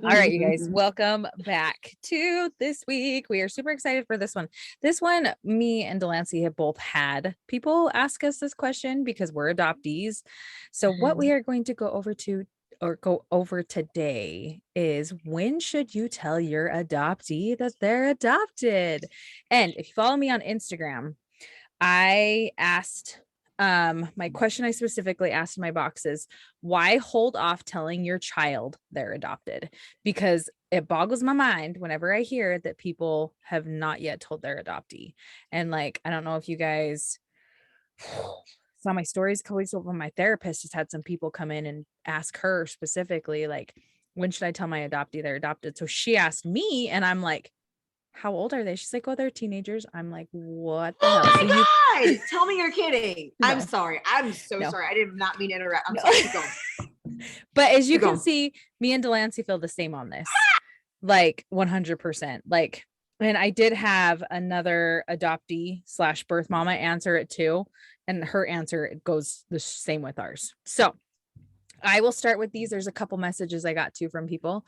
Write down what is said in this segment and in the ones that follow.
All right, you guys, welcome back to this week. We are super excited for this one. This one, me and Delancey have both had people ask us this question because we're adoptees. So what we are going to go over today is, when should you tell your adoptee that they're adopted? And if you follow me on Instagram, I asked my question I specifically asked in my box is, why hold off telling your child they're adopted? Because it boggles my mind whenever I hear that people have not yet told their adoptee. And like, I don't know if you guys saw my stories a couple weeks ago, my therapist just had some people come in and ask her specifically, like, when should I tell my adoptee they're adopted? So she asked me, and I'm like, how old are they? She's like, oh, they're teenagers. I'm like, what the hell? Oh my God. Tell me you're kidding. No. I'm sorry. I'm so sorry. I did not mean to interrupt. I'm No. sorry. Keep going. But as you can see, me and Delancey feel the same on this. Like 100%. Like, and I did have another adoptee / birth mama answer it too. And her answer goes the same with ours. So I will start with these. There's a couple messages I got from people.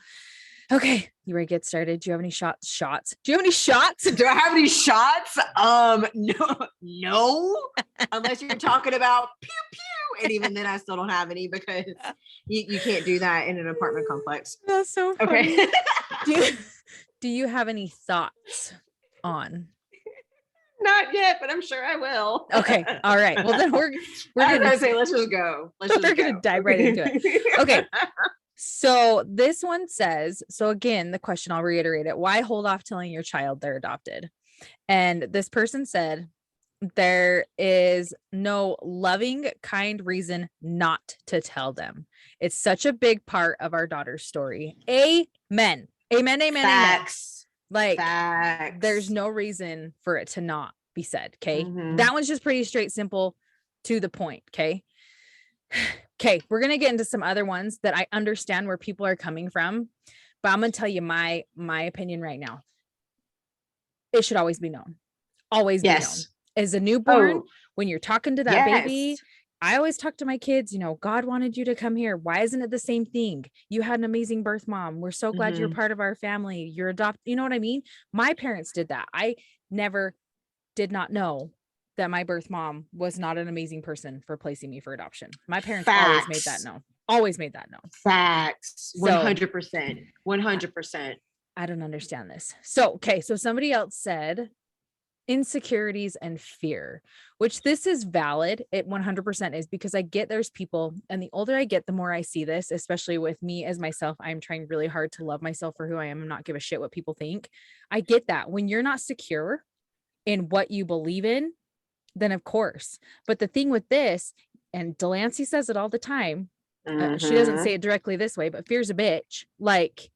Okay, you ready to get started? Do you have any shots? Do you have any shots? Do I have any shots? No. Unless you're talking about pew pew, and even then, I still don't have any because you can't do that in an apartment complex. That's so funny. Okay. Do you have any thoughts on? Not yet, but I'm sure I will. Okay. All right. Well, then we're gonna say, let's just go. We're gonna dive right into it. Okay. So this one says, so again, the question, I'll reiterate it. Why hold off telling your child they're adopted? And this person said, there is no loving, kind reason not to tell them. It's such a big part of our daughter's story. Amen. Amen. Amen. Facts. Amen. Like, Facts. There's no reason for it to not be said. Okay. That one's just pretty straight, simple, to the point. Okay. Okay, we're going to get into some other ones that I understand where people are coming from, but I'm going to tell you my opinion right now. It should always be known. Always be known. As a newborn, when you're talking to that baby, I always talk to my kids, God wanted you to come here. Why isn't it the same thing? You had an amazing birth mom. We're so glad you're part of our family. You're adopted. You know what I mean? My parents did that. I did not know that my birth mom was not an amazing person for placing me for adoption. My parents always made that known. Always made that known. Facts. 100%. 100%. I don't understand this. So somebody else said insecurities and fear, which this is valid. It 100% is, because I get there's people, and the older I get, the more I see this, especially with me as myself. I'm trying really hard to love myself for who I am and not give a shit what people think. I get that when you're not secure in what you believe in, then of course. But the thing with this, and Delancey says it all the time, she doesn't say it directly this way, but fear's a bitch. Like,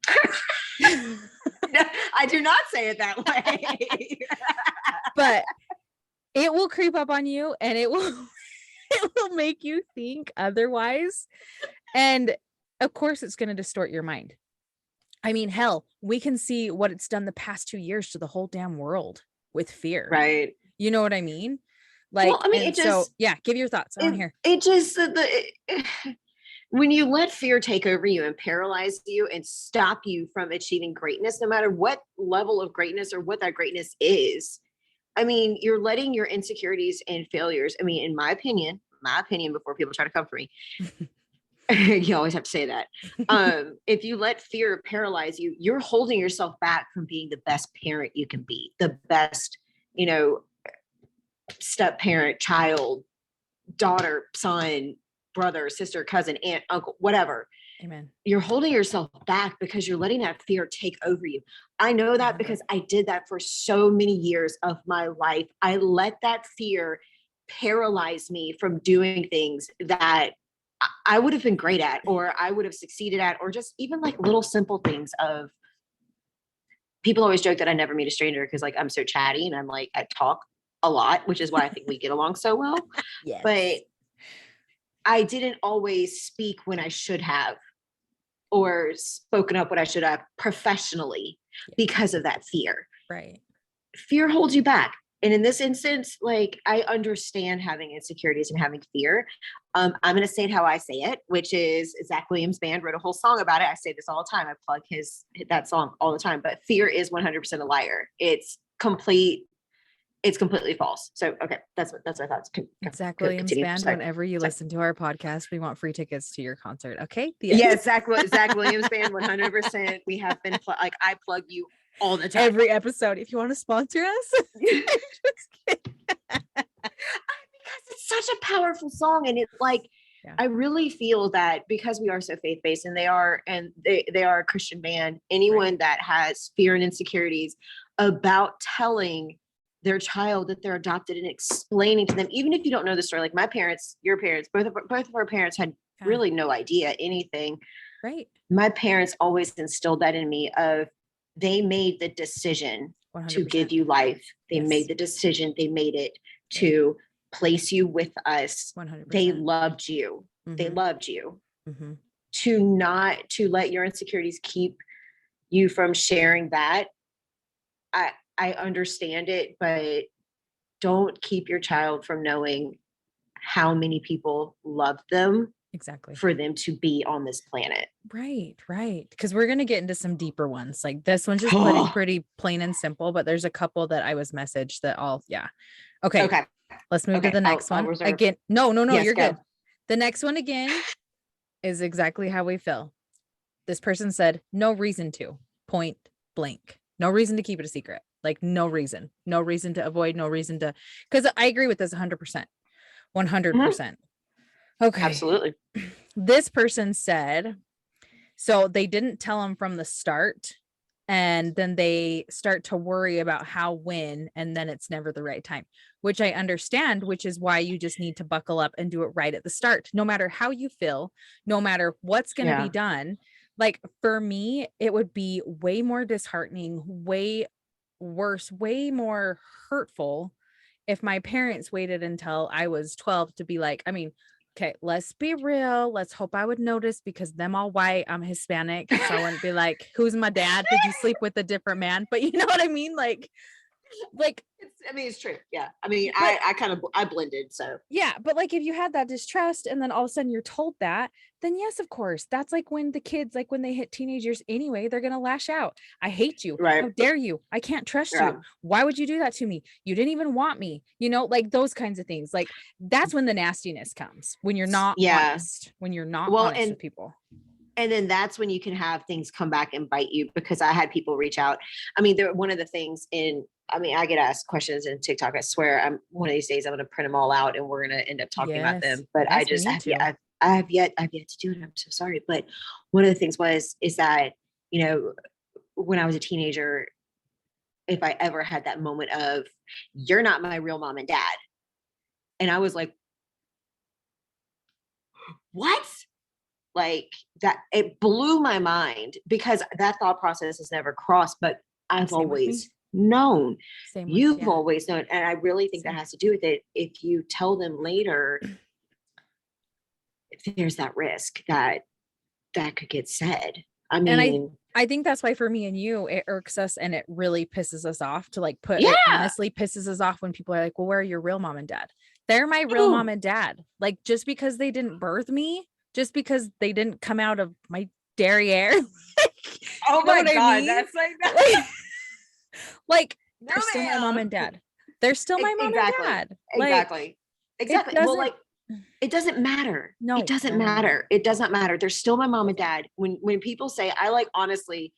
I do not say it that way. But it will creep up on you, and it will make you think otherwise. And of course, it's going to distort your mind. I mean, hell, we can see what it's done the past 2 years to the whole damn world with fear. Right. You know what I mean? Like, well, I mean, give your thoughts on here. It just, when you let fear take over you and paralyze you and stop you from achieving greatness, no matter what level of greatness or what that greatness is, I mean, you're letting your insecurities and failures, I mean, in my opinion, before people try to come for me, you always have to say that. If you let fear paralyze you, you're holding yourself back from being the best parent you can be, the best, step parent, child, daughter, son, brother, sister, cousin, aunt, uncle, whatever. Amen. You're holding yourself back because you're letting that fear take over you. I know that because I did that for so many years of my life. I let that fear paralyze me from doing things that I would have been great at, or I would have succeeded at, or just even like little simple things of, people always joke that I never meet a stranger because like I'm so chatty and I'm like, I talk a lot, which is why I think we get along so well. Yes. But I didn't always speak when I should have, or spoken up when I should have professionally because of that fear. Right. Fear holds you back. And in this instance, like, I understand having insecurities and having fear. I'm going to say it how I say it, which is Zach Williams' band wrote a whole song about it. I say this all the time. I plug that song all the time. But fear is 100% a liar. It's completely false. So, okay, that's my thoughts. Zach Williams Continue. band. Sorry. Whenever you Sorry. listen to our podcast, we want free tickets to your concert. Okay. The end. Yeah, Zach Williams band, 100%. We have been like, I plug you all the time. Every episode. If you want to sponsor us. Just kidding. Because it's such a powerful song, and it's like, yeah. I really feel that because we are so faith-based, and they are a Christian band, anyone that has fear and insecurities about telling their child that they're adopted and explaining to them, even if you don't know the story, like my parents, your parents, both of our parents had really no idea anything. Right. My parents always instilled that in me of, they made the decision 100%. To give you life. They made the decision. They made it to place you with us. 100%. They loved you. Mm-hmm. They loved you. Mm-hmm. To let your insecurities keep you from sharing that. I understand it, but don't keep your child from knowing how many people love them. Exactly. For them to be on this planet. Right. Because we're going to get into some deeper ones. Like this one's just pretty plain and simple, but there's a couple that I was messaged that Okay. Let's move to the next one. Again. No, yes, you're good. The next one again is exactly how we feel. This person said, no reason to, point blank. No reason to keep it a secret. Like no reason to avoid, no reason to, because I agree with this 100%. 100%. Okay. Absolutely. This person said, so they didn't tell him from the start, and then they start to worry about when, and then it's never the right time, which I understand, which is why you just need to buckle up and do it right at the start, no matter how you feel, no matter what's going to be done. Like for me, it would be way more disheartening, way worse, way more hurtful if my parents waited until I was 12 to be like, I mean, okay, let's be real. Let's hope I would notice, because them all white, I'm Hispanic. So I wouldn't be like, who's my dad? Did you sleep with a different man? But you know what I mean? Like it's true. Yeah. I mean, I blended. So yeah. But like, if you had that distrust and then all of a sudden you're told that, then yes, of course, that's like when the kids, like when they hit teenagers anyway, they're going to lash out. I hate you. Right. How dare you? I can't trust you. Why would you do that to me? You didn't even want me, like those kinds of things. Like that's when the nastiness comes, when you're not honest, when you're not honest with people. And then that's when you can have things come back and bite you, because I had people reach out. I mean, one of the things I get asked questions in TikTok. I swear, one of these days I'm going to print them all out and we're going to end up talking about them. But I have yet to do it. I'm so sorry. But one of the things is that, when I was a teenager, if I ever had that moment of, you're not my real mom and dad. And I was like, what? Like that, it blew my mind, because that thought process has never crossed, but I've always known. You've always known. And I really think that has to do with it. If you tell them later, there's that risk that could get said. I mean, and I think that's why for me and you, it irks us and it really pisses us off to like it honestly pisses us off when people are like, well, where are your real mom and dad? They're my real mom and dad. Like, just because they didn't birth me, just because they didn't come out of my derriere. Oh my God. That's like that. Like, they're still my mom and dad. They're still my mom and dad. Exactly. Well, like, it doesn't matter. No, it doesn't matter. It does not matter. They're still my mom and dad. When people say, honestly,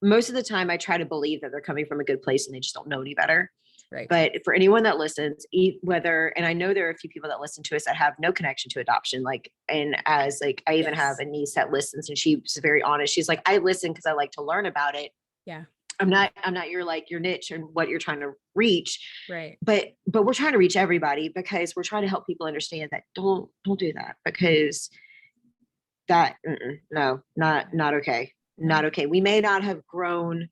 most of the time I try to believe that they're coming from a good place and they just don't know any better. Right. But for anyone that listens, and I know there are a few people that listen to us that have no connection to adoption, I even have a niece that listens, and she's very honest. She's like, I listen because I like to learn about it. Yeah. I'm not your niche and what you're trying to reach. Right. But we're trying to reach everybody, because we're trying to help people understand that don't do that, because that, no, not okay. Not okay. We may not have grown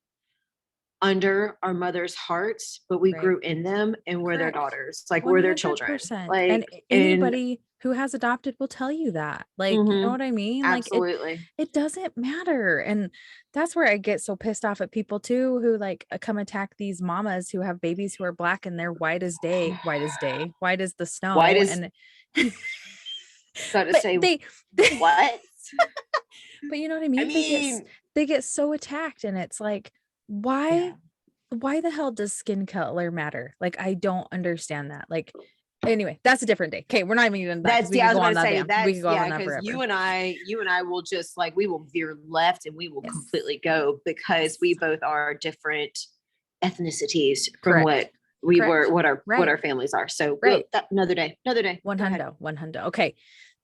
under our mother's hearts, but we Right. grew in them and we're their Correct. daughters. Like we're their children. 100%. And Like, and anybody who has adopted will tell you that. Like, you know mhm, what I mean? Like absolutely. it doesn't matter. And that's where I get so pissed off at people too who like come attack these mamas who have babies who are black and they're white as the White snow. is And about to but say they what? but you know what I I mean? mean, They get so attacked and it's like, yeah. why the hell does skin color matter? Like, I don't understand that. Like, anyway, that's a different day. Okay, we're not even into that because That's we yeah, I could was go about on to that. say Yeah, we that's could go yeah, on that because forever. you and I will just like we will veer left and we will Yes. completely go because we Yes. both are different ethnicities from Correct. what we Correct. were, what Right. our families are. So Right. another day, another day. One Go ahead. hundo. One hundo. Okay.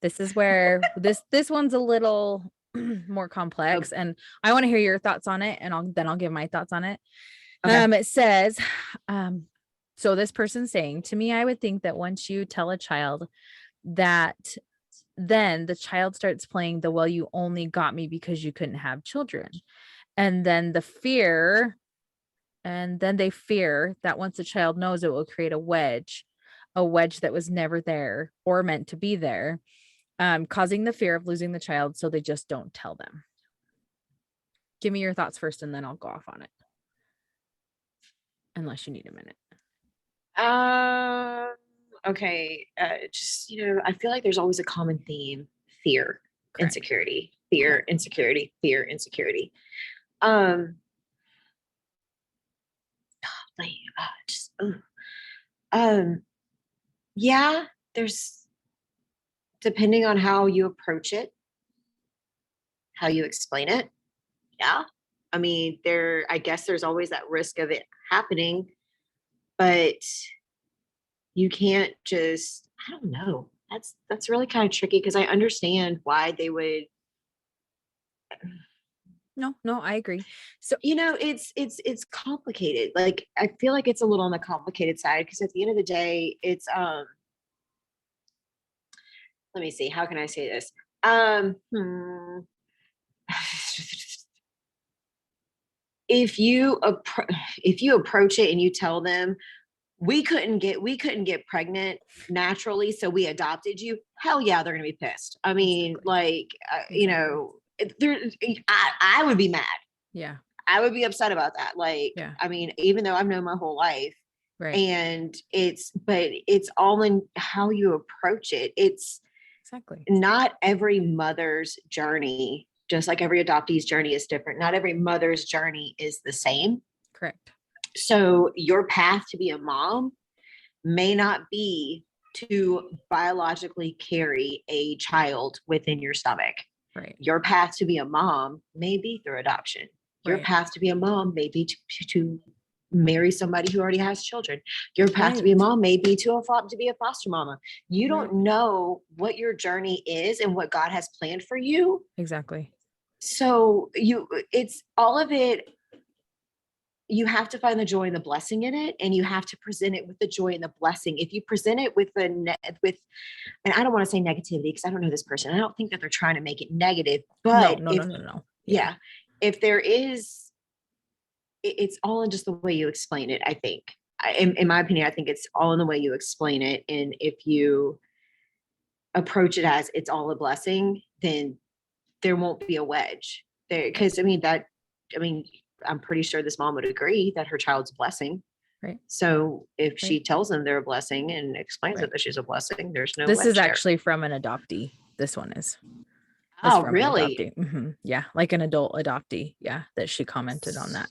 This is where this one's a little more Oh, complex, and I want to hear your thoughts on it, and I'll give my thoughts on it. okay. It says, um, so this person's saying to me, I would think that once you tell a child that then the child starts playing the well, you only got me because you couldn't have children. And then they fear that once the child knows it will create a wedge that was never there or meant to be there, causing the fear of losing the child. So they just don't tell them. Give me your thoughts first, and then I'll go off on it. Unless you need a minute. Okay. Just I feel like there's always a common theme: fear, Correct. insecurity, fear, Correct. insecurity, fear, insecurity. Um, like, just, yeah, there's depending on how you approach it, how you explain it. Yeah. I mean, I guess there's always that risk of it happening, but you can't just, I don't know. That's really kind of tricky because I understand why they would. No, I agree. So It's complicated. Like I feel like it's a little on the complicated side because at the end of the day, it's let me see, how can I say this? If you approach it and you tell them we couldn't get pregnant naturally, so we adopted you, hell yeah, they're gonna be pissed. I mean, exactly. like Exactly. there, I would be mad. Yeah. I would be upset about that. Like, Yeah. I mean, even though I've known my whole life, Right. and it's all in how you approach it. It's Exactly. not every mother's journey, just like every adoptee's journey is different. Not every mother's journey is the same. Correct. So your path to be a mom may not be to biologically carry a child within your stomach. Right. Your path to be a mom may be through adoption. Your Right. path to be a mom may be to marry somebody who already has children. Your path to be a Right. mom may be to be a foster mama. You Right. don't know what your journey is and what God has planned for you. Exactly. So it's all of it. You have to find the joy and the blessing in it, and you have to present it with the joy and the blessing. If you present it with and I don't want to say negativity because I don't know this person. I don't think that they're trying to make it negative, No, but no, no, if no, no. yeah, if there is, it's all in just the way you explain it. I think, in my opinion, I think it's all in the way you explain it, and if you approach it as it's all a blessing, then there won't be a wedge there. Right. Because I mean, I'm pretty sure this mom would agree that her child's a blessing. Right. So if Right. she tells them they're a blessing and explains Right. it that she's a blessing, there's no This is wedge there. actually from an adoptee. This one is. Oh, From really? an adoptee. Yeah, like an adult adoptee. Yeah, that she commented on that.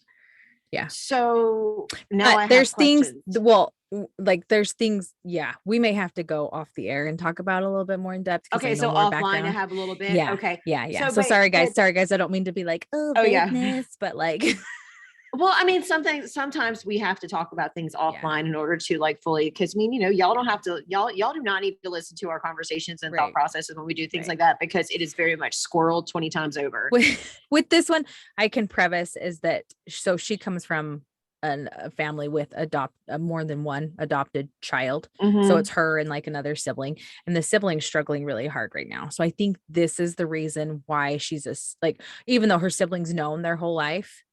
Yeah. So now But I have there's things, questions. well, like there's things, yeah, we may have to go off the air and talk about a little bit more in depth because I Okay, know so more offline I background. have a little bit. Yeah. Okay. Yeah. So So sorry but guys. I don't mean to be like, oh, oh yeah. vagueness, but like, Well, I mean, sometimes we have to talk about things yeah, offline in order to like fully, because I mean, y'all don't have to, y'all do not need to listen to our conversations and thought right. processes when we do things Right. like that, because it is very much squirreled 20 times over. With this one, I can preface is that so she comes from a family with more than one adopted child. So it's her and like another sibling, and the sibling's struggling really hard right now. So I think this is the reason why she's like, even though her siblings known their whole life,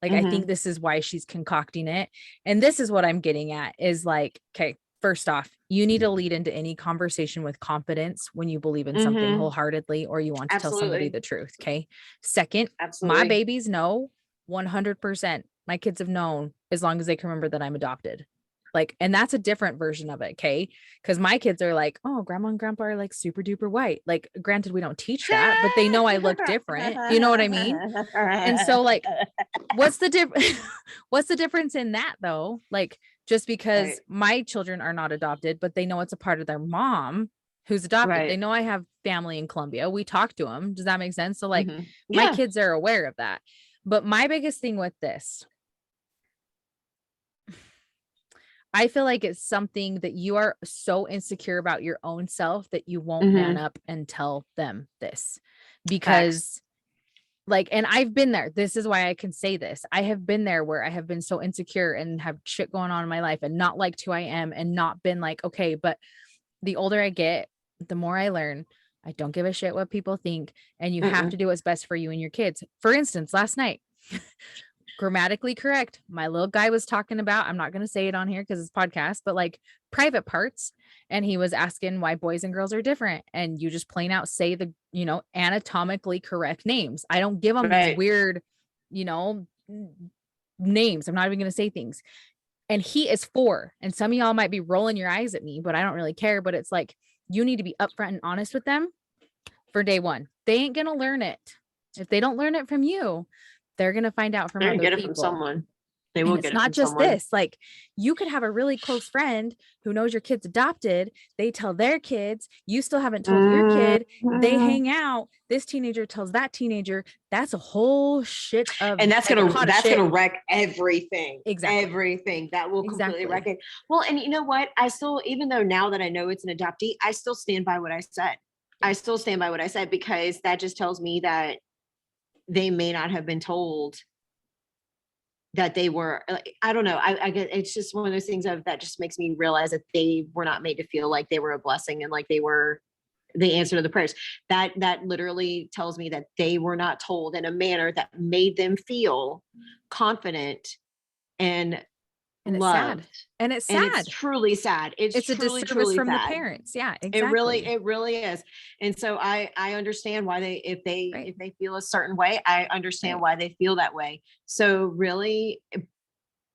Like, I think this is why she's concocting it. And this is what I'm getting at is like, okay, first off, you need to lead into any conversation with confidence when you believe in something wholeheartedly, or you want to tell somebody Absolutely. the truth. Okay. Second, my Absolutely. babies know 100%. My kids have known as long as they can remember that I'm adopted. Like, and that's a different version of it. Okay. Cause my kids are like, oh, grandma and grandpa are like super duper white. Like, granted, we don't teach that, but they know I look different. You know what I mean? And so like, what's the what's the difference in that though? Like, just because Right. my children are not adopted, but they know it's a part of their mom who's adopted. They Right. know I have family in Colombia. We talk to them. Does that make sense? So like, my Yeah. kids are aware of that. But my biggest thing with this, I feel like it's something that you are so insecure about your own self that you won't man up and tell them this, Facts. because like, and I've been there. This is why I can say this. I have been there where I have been so insecure and have shit going on in my life and not liked who I am and not been like, okay, but the older I get, the more I learn. I don't give a shit what people think, and you have to do what's best for you and your kids. For instance, last night, grammatically correct, my little guy was talking about, I'm not going to say it on here because it's podcast, but like private parts. And he was asking why boys and girls are different. And you just plain out say the, anatomically correct names. I don't give them these Right. weird, names. I'm not even going to say things. And he is 4. And some of y'all might be rolling your eyes at me, but I don't really care. But it's like, you need to be upfront and honest with them for day one. They ain't going to learn it. If they don't learn it from you, they're going to find out from They're gonna other get it from people. someone. They And will it's get it not from just someone. this, like, you could have a really close friend who knows your kid's adopted. They tell their kids, you still haven't told your kid, they Mhm. hang out. This teenager tells that teenager. That's a whole shit of And like a pot of that's shit. gonna wreck everything. Exactly. Everything. That will completely wreck Exactly. it. Well, and you know what? I still, even though now that I know it's an adoptee, I still stand by what I said. Yeah. I still stand by what I said, because that just tells me that they may not have been told that they were like, I don't know. I get, it's just one of those things of that just makes me realize that they were not made to feel like they were a blessing and like they were the answer to the prayers. That literally tells me that they were not told in a manner that made them feel confident and And it's sad. loved. And it's And it's sad. truly sad. It's It's a truly, disservice truly from the sad. parents. Yeah, It exactly. really is. And so I understand why Right. if they feel a certain way, I understand Right. why they feel that way. So really,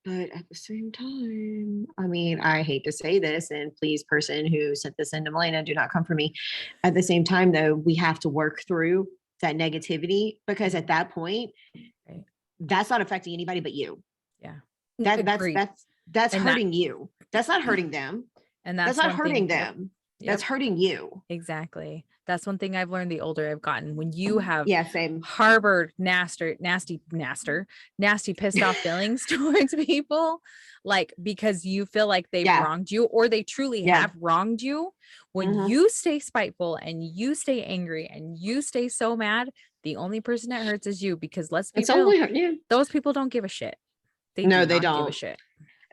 but at the same time, I mean, I hate to say this, and please, person who sent this into Melena, do not come for me. At the same time, though, we have to work through that negativity, because at that point, Right. that's not affecting anybody but you. Yeah. That Agreed. that's And that, hurting you. That's not hurting them. and That's that's not one hurting thing. Yep. them. That's Yep. hurting you. Exactly. That's one thing I've learned the older I've gotten. When you have Yeah, same. harbored nasty, pissed off feelings towards people, like because you feel like they've Yeah, wronged you or they truly yeah. have wronged you, when Mhm. you stay spiteful and you stay angry and you stay so mad, the only person that hurts is you, because let's be It's real, only yeah. those people don't give a shit. They do No, they not give a don't. shit.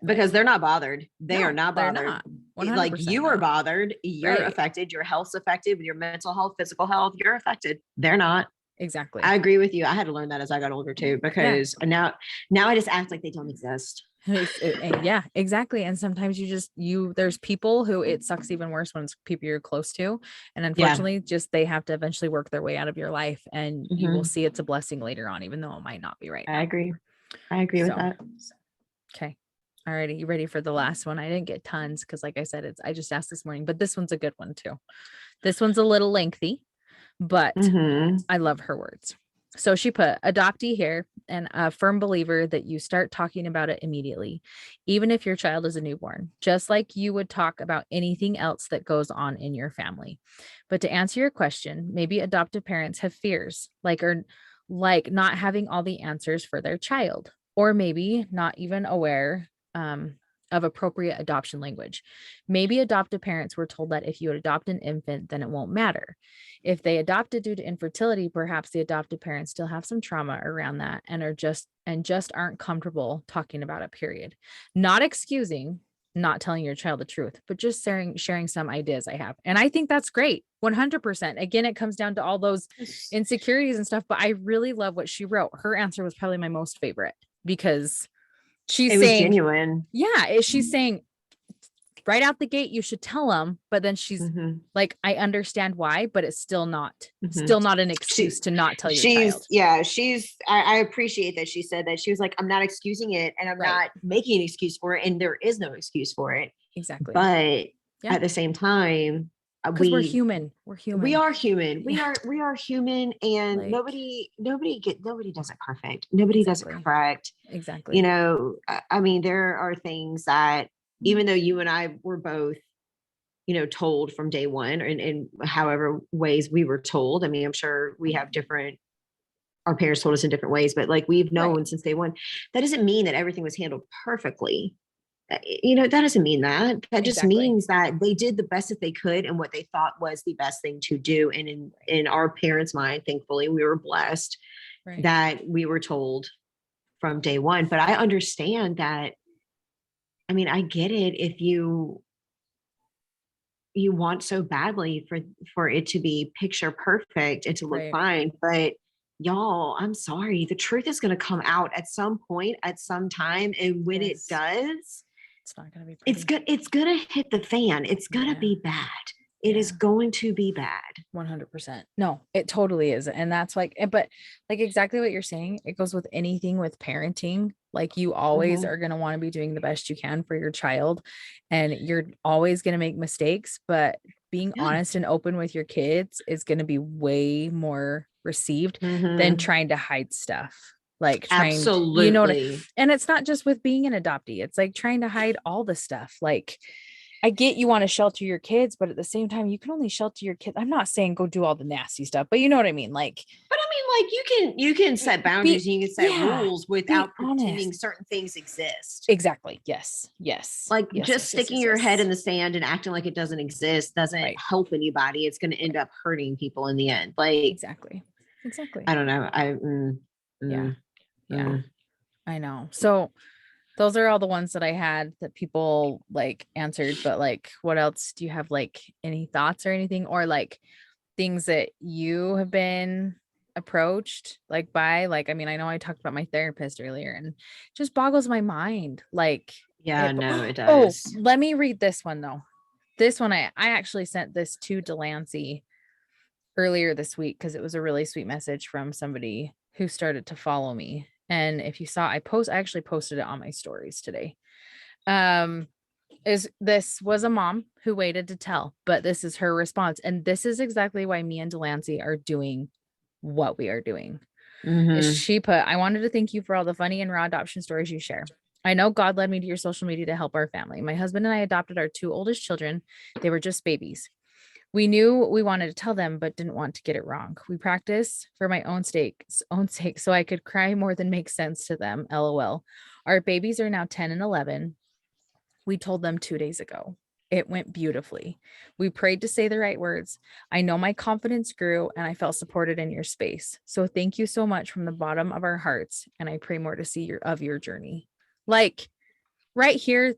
Like, Because they're not bothered. They are no, not they're bothered. not. Like 100% you are not. bothered, you're Right. affected, your health's affected, with your mental health, physical health, you're affected. They're not. Exactly. I agree with you. I had to learn that as I got older too, Yeah. because now I just act like they don't exist. Yeah, exactly. And sometimes there's people who it sucks even worse when it's people you're close to. And Yeah. unfortunately, just they have to eventually work their way out of your life, and you will Hmm. see it's a blessing later on, even though it might not be right I now. agree. I agree with So, that. okay. Alrighty, you ready for the last one? I didn't get tons because, like I said, I just asked this morning, but this one's a good one too. This one's a little lengthy, but Hmm. I love her words. So she put, adoptee here, and a firm believer that you start talking about it immediately, even if your child is a newborn, just like you would talk about anything else that goes on in your family. But to answer your question, maybe adoptive parents have fears, like not having all the answers for their child, or maybe not even aware of appropriate adoption language. Maybe adoptive parents were told that if you adopt an infant, then it won't matter. If they adopted due to infertility, perhaps the adoptive parents still have some trauma around that and just aren't comfortable talking about it, period. Not excusing not telling your child the truth, but just sharing some ideas I have. And I think that's great. 100%. Again, it comes down to all those insecurities and stuff, but I really love what she wrote. Her answer was probably my most favorite. because It she's was saying, genuine. she's saying right out the gate, you should tell them. But then she's like, I understand why, but it's still not an excuse to not tell your child. I appreciate that she said that. She was like, I'm not excusing it, and I'm not making an excuse for it, and there is no excuse for it. Exactly. But at the same time, we're human. We are human. We are human, and nobody does it perfect. Nobody does it correct. Exactly. You know, I mean, there are things that, even though you and I were both, you know, told from day one, and in however ways we were told. I mean, I'm sure we have our parents told us in different ways, but like, we've known since day one. That doesn't mean that everything was handled perfectly. You know, that doesn't mean that. That just means that they did the best that they could and what they thought was the best thing to do. And in our parents' mind, thankfully, we were blessed that we were told from day one. But I understand that. I mean, I get it if you want so badly for it to be picture perfect and to look fine. But y'all, I'm sorry, the truth is going to come out at some point, at some time. And when it does, it's not going to be pretty. It's going to hit the fan. It's going to be bad. It is going to be bad. 100%. No, it totally is. And that's like, but like exactly what you're saying, it goes with anything with parenting. Like, you always are going to want to be doing the best you can for your child, and you're always going to make mistakes, but being honest and open with your kids is going to be way more received than trying to hide stuff. Like, absolutely, you know and it's not just with being an adoptee. It's like trying to hide all the stuff. Like, I get you want to shelter your kids, but at the same time, you can only shelter your kids. I'm not saying go do all the nasty stuff, but you know what I mean? Like, but I mean, like, you can set boundaries and you can set rules without pretending certain things exist. Exactly. Yes. Like, just sticking your head in the sand and acting like it doesn't exist doesn't help anybody. It's going to end up hurting people in the end. Like, exactly. I don't know. Yeah. I know. So those are all the ones that I had that people like answered, but like, what else do you have? Like, any thoughts or anything, or like things that you have been approached like by, like, I mean, I know I talked about my therapist earlier, and it just boggles my mind. Like, it does. Oh, let me read this one though. This one, I actually sent this to Delancey earlier this week because it was a really sweet message from somebody who started to follow me. And if you saw, I actually posted it on my stories today. This was a mom who waited to tell, but this is her response. And this is exactly why me and Delancey are doing what we are doing. She put, I wanted to thank you for all the funny and raw adoption stories you share. I know God led me to your social media to help our family. My husband and I adopted our 2 oldest children. They were just babies. We knew we wanted to tell them, but didn't want to get it wrong. We practice for my own sake, so I could cry more than make sense to them. LOL. Our babies are now 10 and 11. We told them 2 days ago. It went beautifully. We prayed to say the right words. I know my confidence grew and I felt supported in your space. So thank you so much from the bottom of our hearts. And I pray more to see your journey. Like, right here,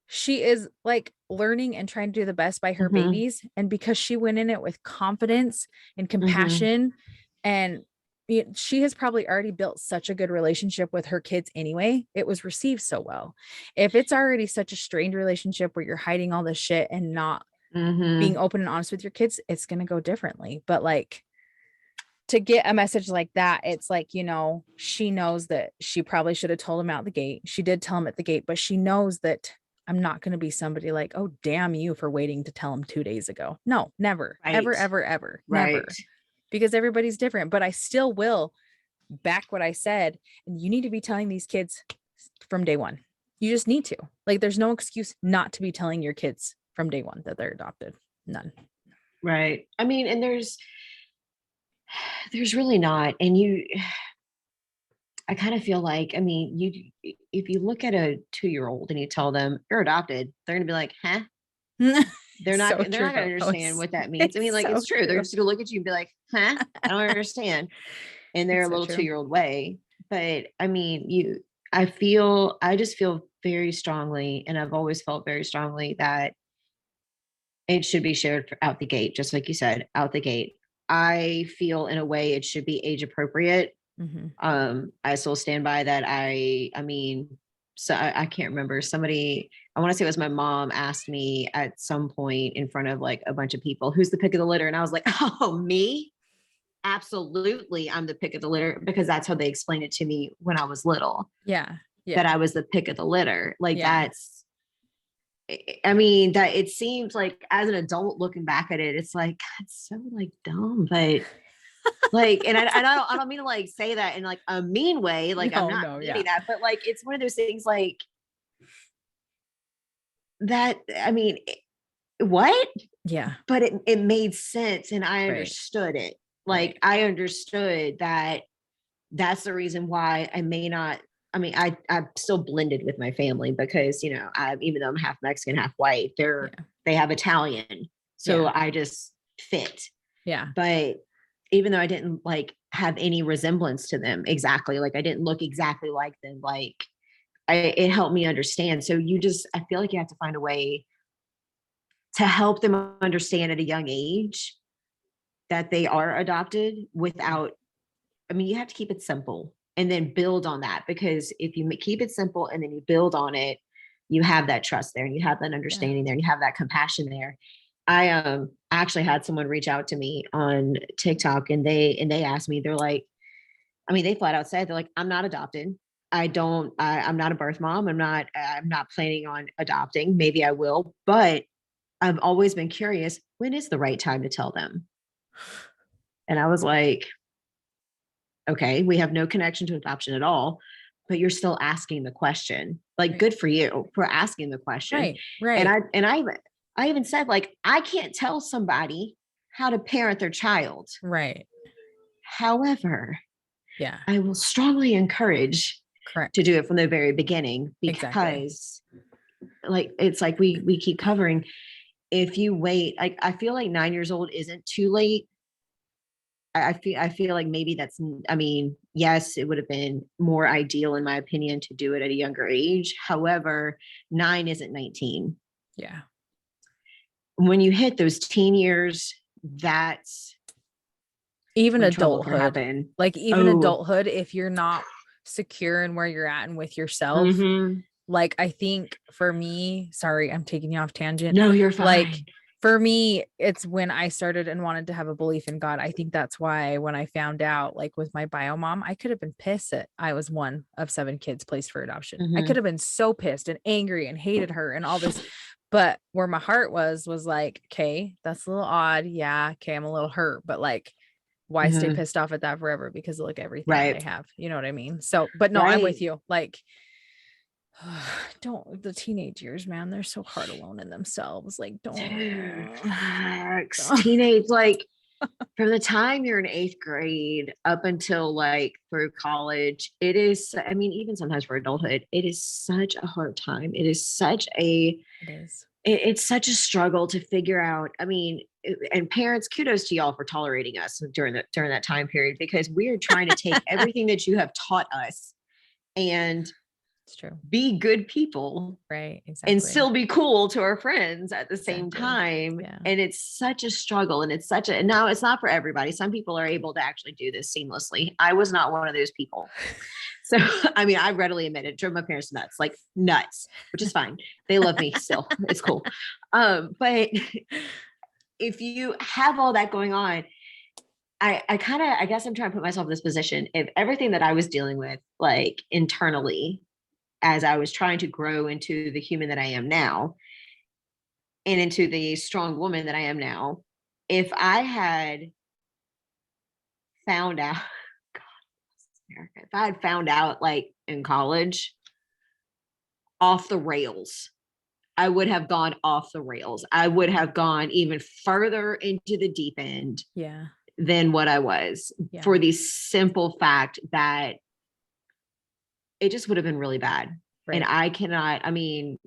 she is like learning and trying to do the best by her babies. And because she went in it with confidence and compassion, and she has probably already built such a good relationship with her kids anyway, it was received so well. If it's already such a strained relationship where you're hiding all this shit and not being open and honest with your kids, it's going to go differently. But like, to get a message like that, it's like, you know, she knows that she probably should have told him out the gate. She did tell him at the gate, but she knows that I'm not going to be somebody like, oh, damn you for waiting to tell him 2 days ago. No, never, ever, ever, never, because everybody's different. But I still will back what I said. And you need to be telling these kids from day one. You just need to. Like, there's no excuse not to be telling your kids from day one that they're adopted. None. Right. I mean, and there's really not. And I kind of feel like, I mean, if you look at a 2-year-old and you tell them you're adopted, they're going to be like, huh? They're not going to understand what that means. I mean, like, it's true. They're just going to look at you and be like, huh? I don't understand. In their little 2-year-old way. But I mean, I just feel very strongly, and I've always felt very strongly, that it should be shared out the gate, just like you said, out the gate. I feel in a way it should be age appropriate. I still stand by that. I mean, so I can't remember, somebody, I want to say it was my mom, asked me at some point in front of like a bunch of people, who's the pick of the litter? And I was like, oh, me? Absolutely. I'm the pick of the litter, because that's how they explained it to me when I was little, Yeah. Yeah. that I was the pick of the litter. Like Yeah. that's, I mean, that it seems like as an adult looking back at it, it's like, that's so like dumb, but like, and I don't mean to like say that in like a mean way. Like I'm not No, meaning yeah. that, but like, it's one of those things like that. I mean, what? Yeah. But it made sense, and I Right. understood it. Like Right. I understood that that's the reason why I may not. I mean, I'm still blended with my family because, you know, even though I'm half Mexican, half white, Yeah. they have Italian, so Yeah. I just fit. Yeah. But even though I didn't like have any resemblance to them exactly, like I didn't look exactly like them, like it helped me understand. So I feel like you have to find a way to help them understand at a young age that they are adopted without, I mean, you have to keep it simple and then build on that, because if you keep it simple and then you build on it, you have that trust there and you have that Yeah. understanding there and you have that compassion there. I actually had someone reach out to me on TikTok, and they asked me, they're like, I mean, they flat out said, they're like, I'm not adopted. I'm not a birth mom. I'm not planning on adopting. Maybe I will, but I've always been curious, when is the right time to tell them? And I was like, okay, we have no connection to adoption at all, but you're still asking the question. Like, Right. good for you for asking the question. Right. Right. I even said, like, I can't tell somebody how to parent their child. Right. However, Yeah. I will strongly encourage to Correct. do it from the very beginning, Exactly. because like it's like we keep covering. If you wait, like I feel like 9 years old isn't too late. I feel like maybe that's, I mean, yes, it would have been more ideal in my opinion to do it at a younger age. However, 9 isn't 19. Yeah. When you hit those teen years, that's Even when trouble can adulthood, happen. like even Oh, adulthood, if you're not secure in where you're at and with yourself, mm-hmm. like I think for me, sorry, I'm taking you off tangent. No, you're Like fine. for me, it's when I started and wanted to have a belief in God. I think that's why when I found out, like with my bio mom, I could have been pissed that I was one of 7 kids placed for adoption. I could Mm-hmm. have been so pissed and angry and hated her and all this. But where my heart was like, okay, that's a little odd. Yeah. Okay. I'm a little hurt, but like, why stay Mm-hmm. pissed off at that forever? Because look, everything that I Right. have, you know what I mean? So, but no, I'm with Right. you. Like, don't, the teenage years, man, they're so hard alone in themselves. Like, Dude, don't. facts. Teenage, like from the time you're in eighth grade up until like through college, it is, I mean, even sometimes for adulthood, it is such a hard time. It is such It is. it's such a struggle to figure out. I mean, and parents, kudos to y'all for tolerating us during that time period, because we are trying to take everything that you have taught us and It's true. be good people Right. and Exactly. still be cool to our friends at the same Exactly. time. Yeah. And it's such a struggle, and it's such a, and now it's not for everybody. Some people are able to actually do this seamlessly. I was not one of those people. So, I mean, I readily admit it, drove my parents nuts, like nuts, which is fine. They love me still. It's cool. But if you have all that going on, I kind of, I guess I'm trying to put myself in this position. If everything that I was dealing with, like internally, as I was trying to grow into the human that I am now and into the strong woman that I am now, if I had found out, God, America, if I had found out like in college off the rails, I would have gone off the rails. I would have gone even further into the deep end Yeah. than what I was, Yeah. for the simple fact that it just would have been really bad. Right. And I cannot, I mean,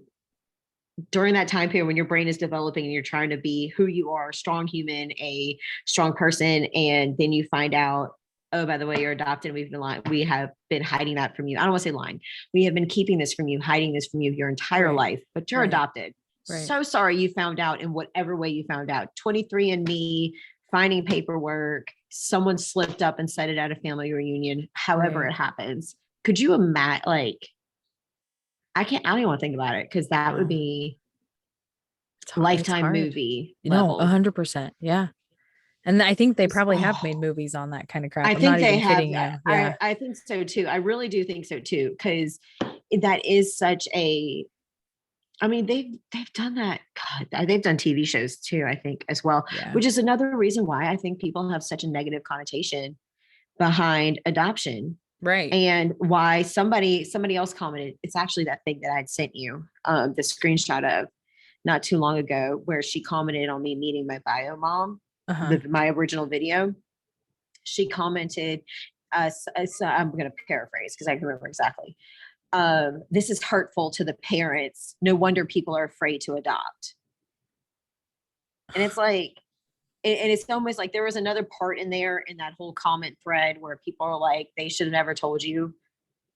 during that time period when your brain is developing and you're trying to be who you are, a strong human, a strong person, and then you find out, oh, by the way, you're adopted. We have been hiding that from you. I don't want to say lying. We have been keeping this from you, hiding this from you your entire Right. life, but you're Right. adopted. Right. So sorry you found out in whatever way you found out. 23andMe, finding paperwork, someone slipped up and said it at a family reunion, however Right. it happens. Could you imagine, like, I don't even want to think about it, because that would No, be it's Lifetime hard. movie You know, level. 100%. Yeah. And I think they Just, probably have made oh, movies on that kind of crap. I I'm not think they even have. kidding you. Yeah. I think so too. I really do think so too, because that is such a. I mean, they've done that. God, they've done TV shows too, I think, as well, Yeah. which is another reason why I think people have such a negative connotation behind adoption, Right. and why somebody else commented. It's actually that thing that I had sent you the screenshot of not too long ago, where she commented on me meeting my bio mom, Uh-huh. my original video. She commented, so I'm going to paraphrase because I can remember exactly. This is hurtful to the parents. No wonder people are afraid to adopt. And it's like, and it's almost like there was another part in there in that whole comment thread where people are like, they should have never told you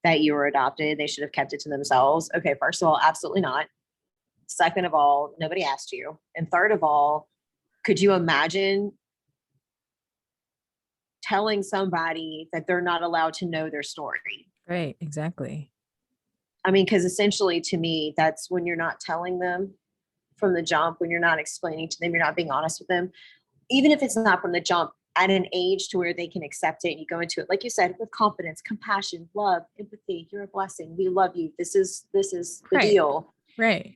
that you were adopted. They should have kept it to themselves. Okay, first of all, absolutely not. Second of all, nobody asked you. And third of all, could you imagine telling somebody that they're not allowed to know their story? Right. Exactly. I mean, because essentially to me, that's when you're not telling them from the jump, when you're not explaining to them, you're not being honest with them, even if it's not from the jump, at an age to where they can accept it. And you go into it, like you said, with confidence, compassion, love, empathy. You're a blessing. We love you. This is the Right. deal. Right.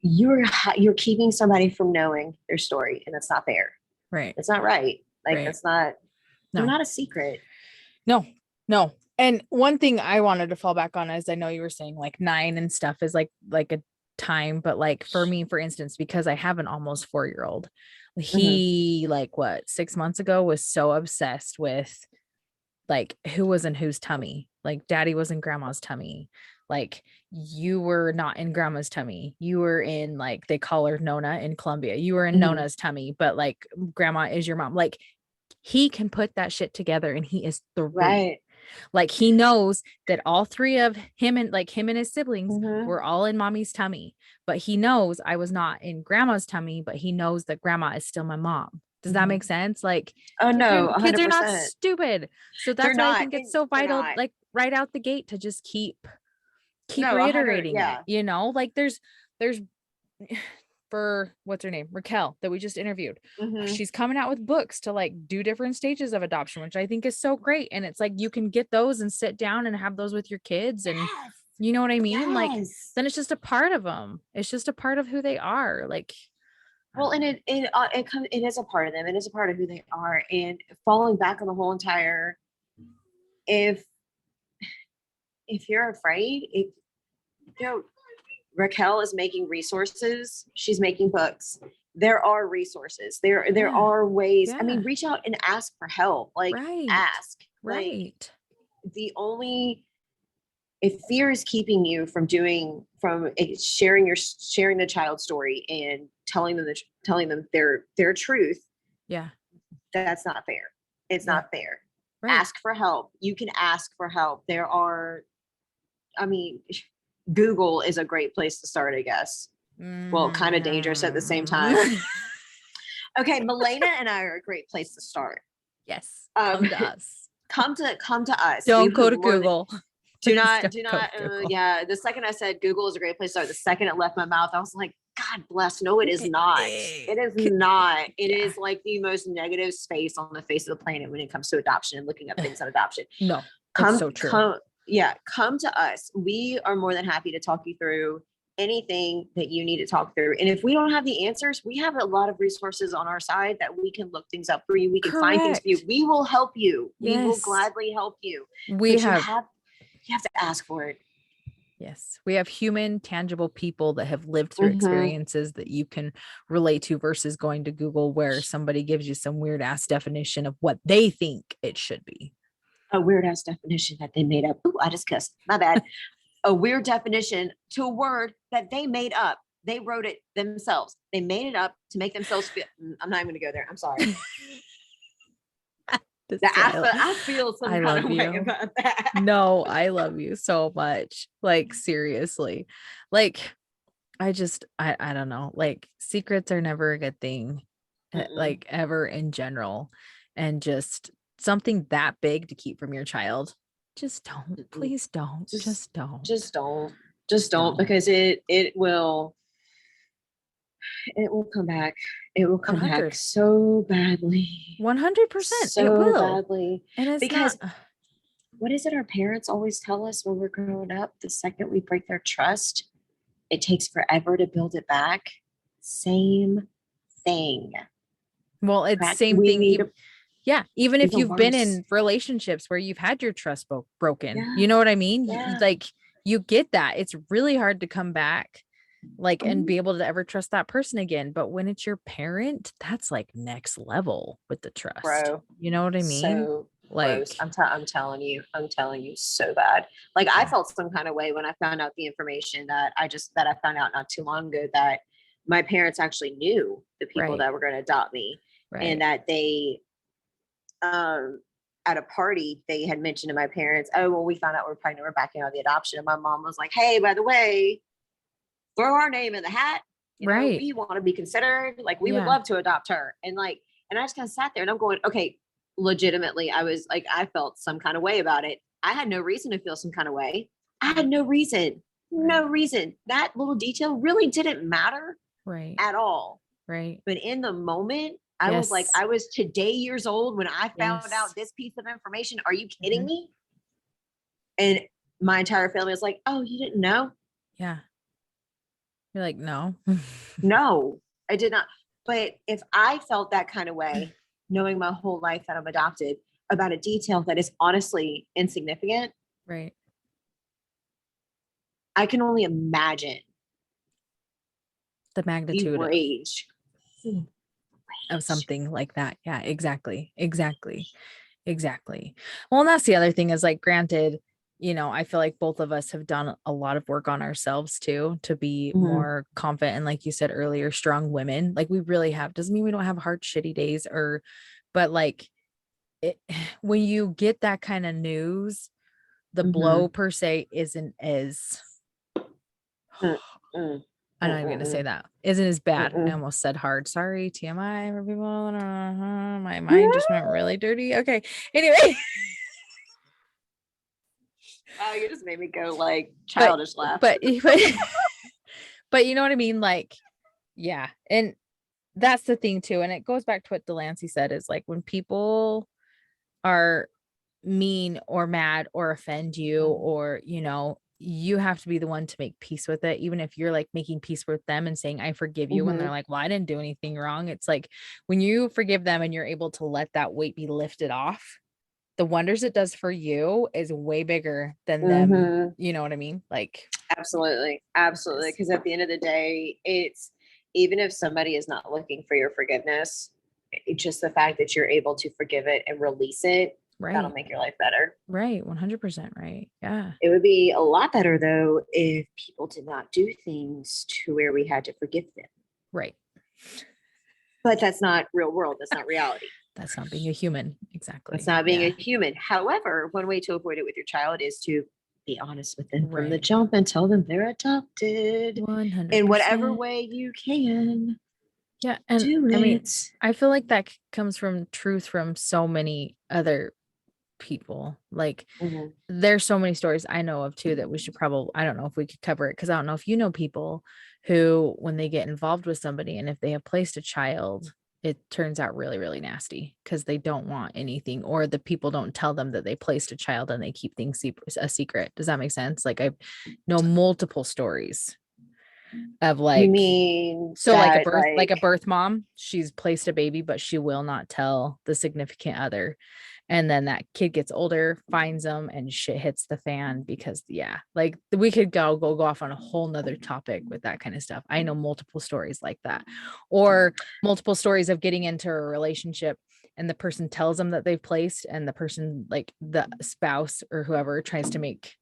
You're keeping somebody from knowing their story, and that's not fair. Right. It's not right. Like, Right. that's not. They're No. not a secret. No. No. And one thing I wanted to fall back on is I know you were saying like 9 and stuff is like a time, but like for me, for instance, because I have an almost 4-year-old, Mhm. he like what 6 months ago was so obsessed with like who was in whose tummy. Like daddy was in grandma's tummy. Like you were not in grandma's tummy. You were in, like, they call her Nona in Colombia. You were in Mhm. Nona's tummy, but like grandma is your mom. Like he can put that shit together and he is 3. Right. Like he knows that all 3 of him and his siblings Mhm. were all in mommy's tummy, but he knows I was not in grandma's tummy, but he knows that grandma is still my mom. Does that make Mhm. sense? Like Oh no, kids are not 100%. stupid. So They're that's why I not. think it's so They're vital, not. like right out the gate, to just keep No, 100. reiterating it, Yeah. like there's for what's her name, Raquel, that we just interviewed. Mhm. She's coming out with books to like do different stages of adoption, which I think is so great. And it's like you can get those and sit down and have those with your kids, and Yes. you know what I mean? Like Yes. then it's just a part of them. It's just a part of who they are. Like I Well, don't and know. it is a part of them. It is a part of who they are. And falling back on the whole entire, if you're afraid, if you know, Raquel is making resources, she's making books. There are resources. There Yeah. are ways. I Yeah. mean, reach out and ask for help. Like, Right. ask. Like, Right. the only, if fear is keeping you from sharing the child's story and telling them their truth, Yeah. that's not fair. It's Yeah. not fair. Right. Ask for help. You can ask for help. There are, I mean, Google is a great place to start, I guess. Well, kind of dangerous at the same time. Okay, Milena and I are a great place to start. Yes. Um, Come to us. come to us. Don't We go to more than, Google. do Please not don't do go not. to Google. Yeah, the second I said Google is a great place to start, the second it left my mouth, I was like, God bless. No, it is not. It is not. It Yeah. is like the most negative space on the face of the planet when it comes to adoption and looking up things on adoption. No, it's so true. Come to us. We are more than happy to talk you through anything that you need to talk through. And if we don't have the answers, we have a lot of resources on our side that we can look things up for you. We can find things for you. Correct. We will help you. We will Yes. gladly help you. We But have you have to ask for it. Yes, we have human, tangible people that have lived through Mhm. experiences that you can relate to versus going to Google where somebody gives you some weird ass definition of what they think it should be. A weird ass definition that they made up. Ooh, I just cussed. My bad. A weird definition to a word that they made up. They wrote it themselves. They made it up to make themselves feel. I'm not even going to go there. I'm sorry. I feel some I kind love of way you. about that. No, I love you so much. Like seriously. Like I don't know. Like secrets are never a good thing. Mm-mm. Like ever in general. and just something that big to keep from your child, just don't. Please don't. Just Just don't. just don't. Just don't, because it will come back. It will come back 100. so badly. 100%. It So will. badly. And it's Because not. what is it our parents always tell us when we're growing up? The second we break their trust, it takes forever to build it back. Same thing. Well, it's same We thing. need to Yeah. Even if even you've been worse. in relationships where you've had your trust broken, Yeah. you know what I mean? Yeah. Like you get that. It's really hard to come back like and Mhm. be able to ever trust that person again. But when it's your parent, that's like next level with the trust. Bro, You know what I mean? so gross. Like, I'm telling you, so bad. Like I yeah, felt some kind of way when I found out the information that I found out not too long ago, that my parents actually knew the people right, that were going to adopt me, and right. that they at a party they had mentioned to my parents, oh well, we found out we're pregnant, we're backing out of the adoption, and my mom was like, hey, by the way, throw our name in the hat. Right. We want to be considered. Like, we would Yeah. love to adopt her. And I just kind of sat there and I'm going, okay, legitimately, I was like, I felt some kind of way about it. I had no reason to feel some kind of way. I had no reason, Right. no reason. That little detail really didn't matter Right. at all. Right. But in the moment, I was like, Yes. I was today years old when I found out Yes. this piece of information. Are you kidding Mhm. me? And my entire family was like, oh, you didn't know? Yeah. You're like, no. No, I did not. But if I felt that kind of way, knowing my whole life that I'm adopted, about a detail that is honestly insignificant, Right. I can only imagine The the magnitude rage. of something like that. Yeah, exactly. Exactly. Exactly. Well, and that's the other thing is like, granted, I feel like both of us have done a lot of work on ourselves too, to be Mhm. more confident. And like you said earlier, strong women, like we really have, doesn't mean we don't have hard, shitty days but like it, when you get that kind of news, the blow Mhm. per se isn't as, Mm, mm, I'm not even gonna say mm, that. Isn't as bad. I mm, almost said hard. Sorry, TMI for people. My mind mm. just went really dirty. Okay. Anyway, Wow, you just made me go like but childish laugh. but but you know what I mean? Like, yeah. And that's the thing too. And it goes back to what Delancey said is like when people are mean or mad or offend you, or you have to be the one to make peace with it, even if you're like making peace with them and saying I forgive you when they're Mhm. like, well, I didn't do anything wrong. It's like when you forgive them and you're able to let that weight be lifted off, the wonders it does for you is way bigger than them. Mhm. You know what I mean? Like, Absolutely. Absolutely. Because at the end of the day, it's even if somebody is not looking for your forgiveness, it's just the fact that you're able to forgive it and release it, that'll right, make your life better. right, 100% right. Yeah, It would be a lot better though if people did not do things to where we had to forgive them. right. But that's not real world. That's not reality. That's not being a human. That's Exactly. not being Yeah, a human. However, one way to avoid it with your child is to be honest with them from the right. jump and tell them they're adopted in whatever 100%. way you can. Yeah, and Do I mean, it. I feel like that comes from truth from so many other people. Like Mhm. there's so many stories I know of too that we should probably, I don't know if we could cover it because I don't know if you know people who when they get involved with somebody and if they have placed a child, it turns out really, really nasty because they don't want anything, or the people don't tell them that they placed a child and they keep things a secret. Does that make sense? Like I know multiple stories of You like, mean so that like a like birth mom, she's placed a baby, but she will not tell the significant other. And then that kid gets older, finds them, and shit hits the fan because yeah, like we could go off on a whole nother topic with that kind of stuff. I know multiple stories like that, or multiple stories of getting into a relationship and the person tells them that they've placed, and the person, like the spouse or whoever, tries to make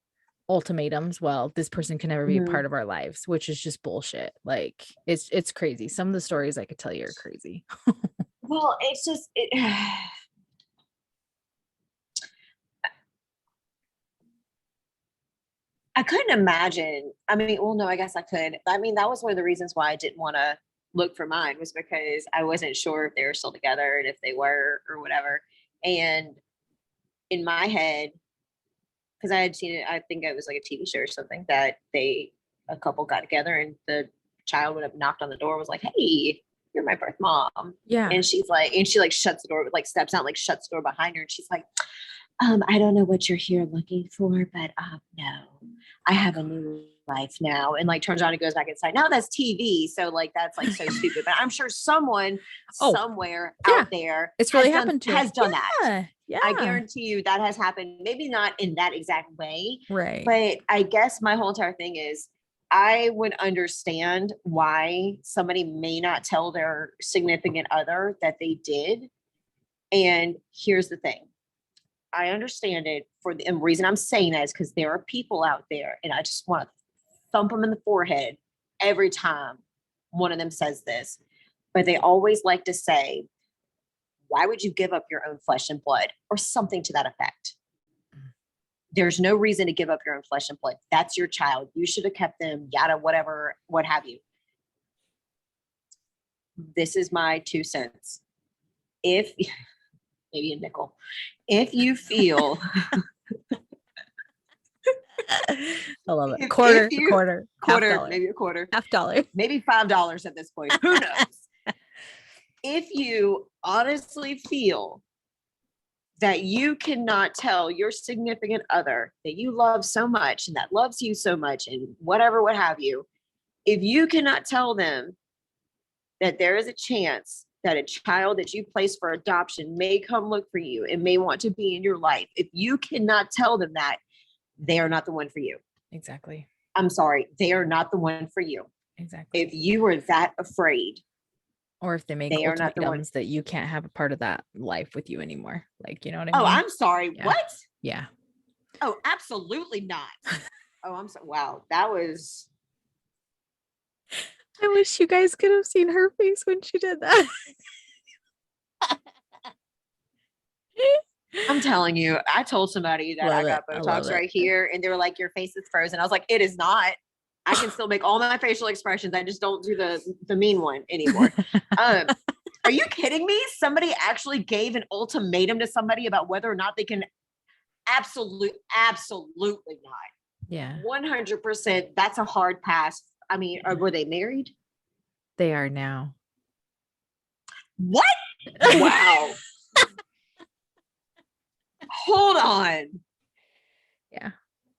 ultimatums. Well, this person can never be a mhm. part of our lives, which is just bullshit. Like it's crazy. Some of the stories I could tell you are crazy. Well, it's just it I couldn't imagine. I mean, well, no, I guess I could. I mean, that was one of the reasons why I didn't want to look for mine was because I wasn't sure if they were still together and if they were or whatever. And in my head, because I had seen it, I think it was like a TV show or something that a couple got together and the child would have knocked on the door, was like, "Hey, you're my birth mom." Yeah. And she like shuts the door, like steps out, like shuts the door behind her. And she's like, I don't know what you're here looking for, but no, I have a new life now. And like turns around and goes back inside. Now that's TV. So like that's like so stupid. But I'm sure someone somewhere out there it's really happened to has done that. Yeah. I guarantee you that has happened. Maybe not in that exact way. Right. But I guess my whole entire thing is I would understand why somebody may not tell their significant other that they did. And here's the thing. I understand it and the reason I'm saying that is because there are people out there, and I just want to thump them in the forehead every time one of them says this, but they always like to say, why would you give up your own flesh and blood, or something to that effect? There's no reason to give up your own flesh and blood. That's your child. You should have kept them, yada, whatever, what have you. This is my 2 cents. If maybe a nickel. If you feel I love it. Quarter, maybe a quarter, $50, maybe $5 at this point. Who knows? If you honestly feel that you cannot tell your significant other that you love so much and that loves you so much and whatever, what have you, if you cannot tell them that there is a chance that a child that you place for adoption may come look for you and may want to be in your life, if you cannot tell them that, they are not the one for you. Exactly. I'm sorry. They are not the one for you. Exactly. If you are that afraid, or if they make ultimatums that you can't have a part of that life with you anymore. Like, you know what I mean? Oh, I'm sorry. Yeah. What? Yeah. Oh, absolutely not. Oh, I'm sorry. Wow. That was. I wish you guys could have seen her face when she did that. I'm telling you, I told somebody that I got Botox right here, and they were like, "Your face is frozen." I was like, "It is not. I can still make all my facial expressions. I just don't do the mean one anymore." Are you kidding me? Somebody actually gave an ultimatum to somebody about whether or not they can. Absolutely not. Yeah. 100%. That's a hard pass. I mean, were they married? They are now. What? Wow. Hold on. Yeah.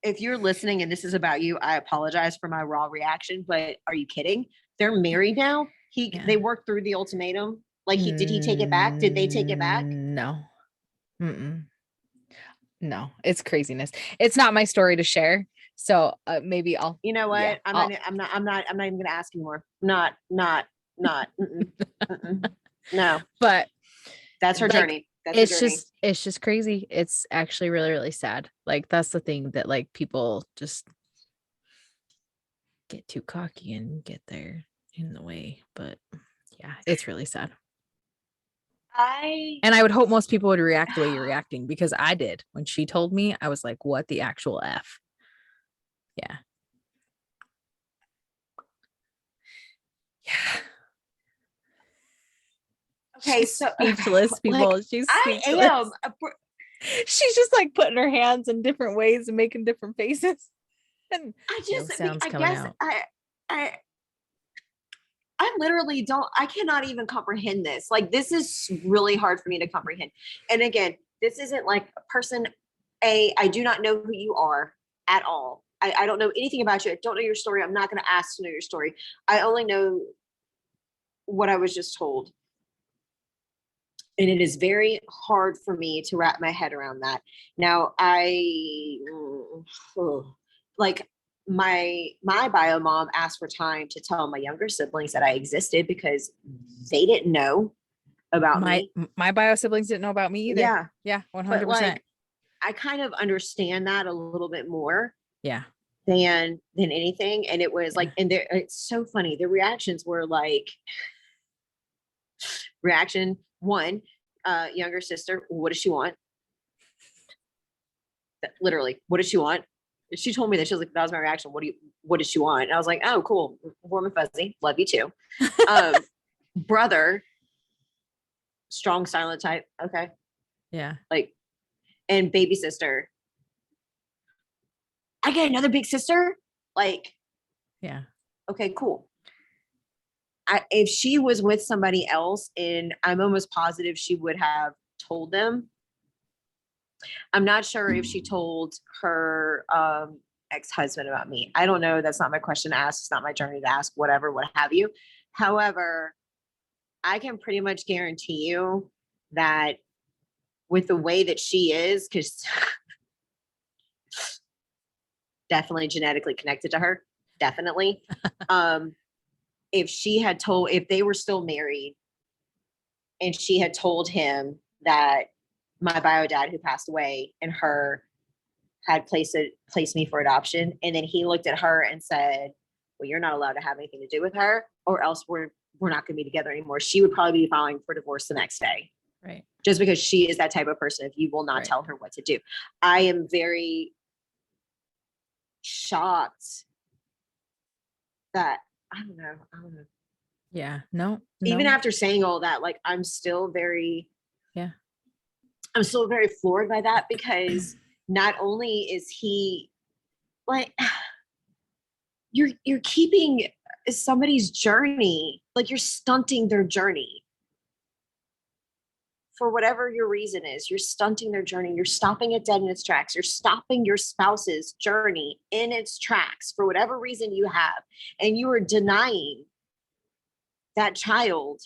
If you're listening and this is about you, I apologize for my raw reaction, but are you kidding? They're married now. They worked through the ultimatum. Like did he take it back? Did they take it back? No. No, it's craziness. It's not my story to share. So maybe I'll. You know what? Yeah, I'm not even gonna ask anymore. Not. No. But that's her journey. It's just crazy. It's actually really, really sad. Like that's the thing that like people just get too cocky and get there in the way. But yeah, it's really sad. And I would hope most people would react the way you're reacting, because I did. When she told me, I was like, what the actual F? Yeah. Yeah. Okay, so speechless, people. Like, she's speechless. She's just like putting her hands in different ways and making different faces. And I literally I cannot even comprehend this. Like, this is really hard for me to comprehend. And again, this isn't like a person, I do not know who you are at all. I don't know anything about you. I don't know your story. I'm not going to ask to know your story. I only know what I was just told. And it is very hard for me to wrap my head around that. Now, my bio mom asked for time to tell my younger siblings that I existed because they didn't know about me. My bio siblings didn't know about me either. Yeah, 100%. Like, I kind of understand that a little bit more. Yeah. Than anything. And it was like, and it's so funny. The reactions were like, reaction one, younger sister, what does she want? Literally, what does she want? she told me that. She was like, that was my reaction. What did she want? And I was like, oh, cool. Warm and fuzzy. Love you too. Brother, strong, silent type. Okay. Yeah. Like, and baby sister. I get another big sister. Like, Yeah. okay, cool. If she was with somebody else, and I'm almost positive she would have told them. I'm not sure if she told her ex-husband about me. I don't know. That's not my question to ask. It's not my journey to ask, whatever, what have you. However, I can pretty much guarantee you that with the way that she is, because definitely genetically connected to her, definitely. If they were still married and she had told him that my bio dad who passed away and her had placed me for adoption, and then he looked at her and said, well, you're not allowed to have anything to do with her, or else we're not going to be together anymore, she would probably be filing for divorce the next day. Right. Just because she is that type of person, if you will not tell her what to do. I am very shocked that I don't know. Yeah. No. Even after saying all that, like I'm still very floored by that, because not only is he like, you're keeping somebody's journey, like you're stunting their journey. For whatever your reason is, you're stunting their journey. You're stopping it dead in its tracks. You're stopping your spouse's journey in its tracks for whatever reason you have. And you are denying that child.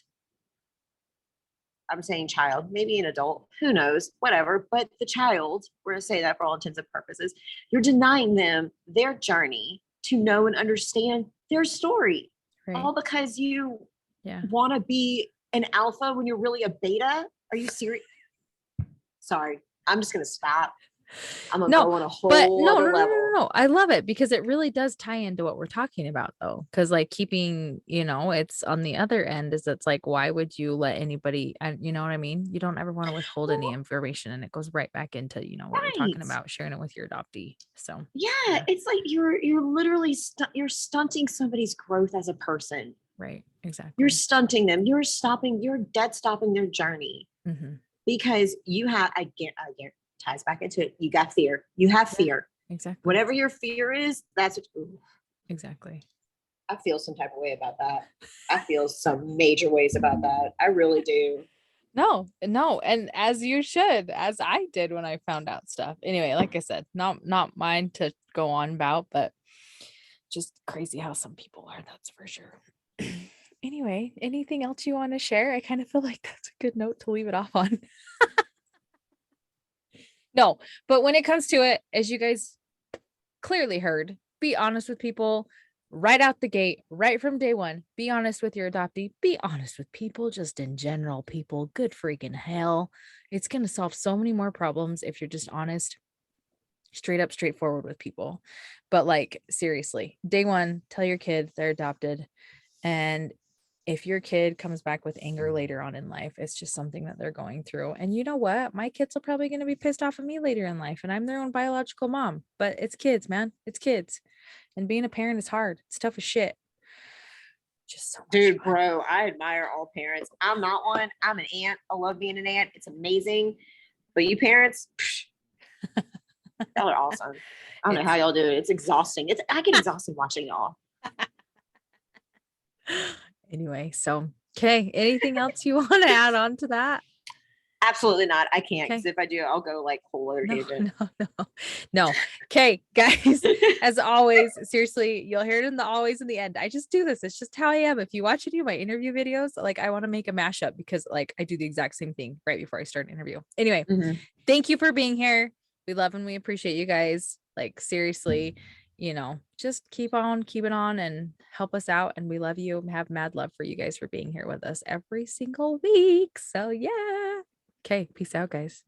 I'm saying child, maybe an adult, who knows, whatever. But the child, we're going to say that for all intents and purposes, you're denying them their journey to know and understand their story. Right. All because you want to be an alpha when you're really a beta. Are you serious? Sorry, I'm just going to stop. I'm going to go on a whole other level. No. I love it because it really does tie into what we're talking about, though. Because like keeping, it's on the other end is it's like, why would you let anybody, you know what I mean? You don't ever want to withhold any information, and it goes right back into, what we're talking about, sharing it with your adoptee. So yeah. It's like you're literally you're stunting somebody's growth as a person. Right. Exactly. You're stunting them. You're dead stopping their journey. Mm-hmm. Because you have, I get ties back into it. You got fear. You have fear. Exactly. Whatever your fear is, that's what. Exactly. I feel some type of way about that. I feel some major ways about that. I really do. No. And as you should, as I did when I found out stuff. Anyway, like I said, not mine to go on about, but just crazy how some people are. That's for sure. Anyway, anything else you want to share? I kind of feel like that's a good note to leave it off on. No, but when it comes to it, as you guys clearly heard, be honest with people right out the gate, right from day one. Be honest with your adoptee. Be honest with people, just in general, people. Good freaking hell. It's going to solve so many more problems if you're just honest, straight up, straightforward with people. But like, seriously, day one, tell your kid they're adopted. And if your kid comes back with anger later on in life, it's just something that they're going through. And you know what? My kids are probably going to be pissed off at me later in life, and I'm their own biological mom, but it's kids, man. It's kids. And being a parent is hard. It's tough as shit. Just so much Dude, fun. Bro, I admire all parents. I'm not one. I'm an aunt. I love being an aunt. It's amazing. But you parents, y'all are awesome. I don't know how y'all do it. It's exhausting. I get exhausted watching y'all. Anyway, so okay, anything else you want to add on to that? Absolutely not. I can't, because if I do, I'll go like whole other tangent. No. Okay, guys, as always, seriously, you'll hear it in the end. I just do this. It's just how I am. If you watch any of my interview videos, like I want to make a mashup, because like I do the exact same thing right before I start an interview. Anyway, Thank you for being here. We love and we appreciate you guys. Like seriously, just keep it on and help us out. And we love you. Have mad love for you guys for being here with us every single week. So yeah. Okay. Peace out, guys.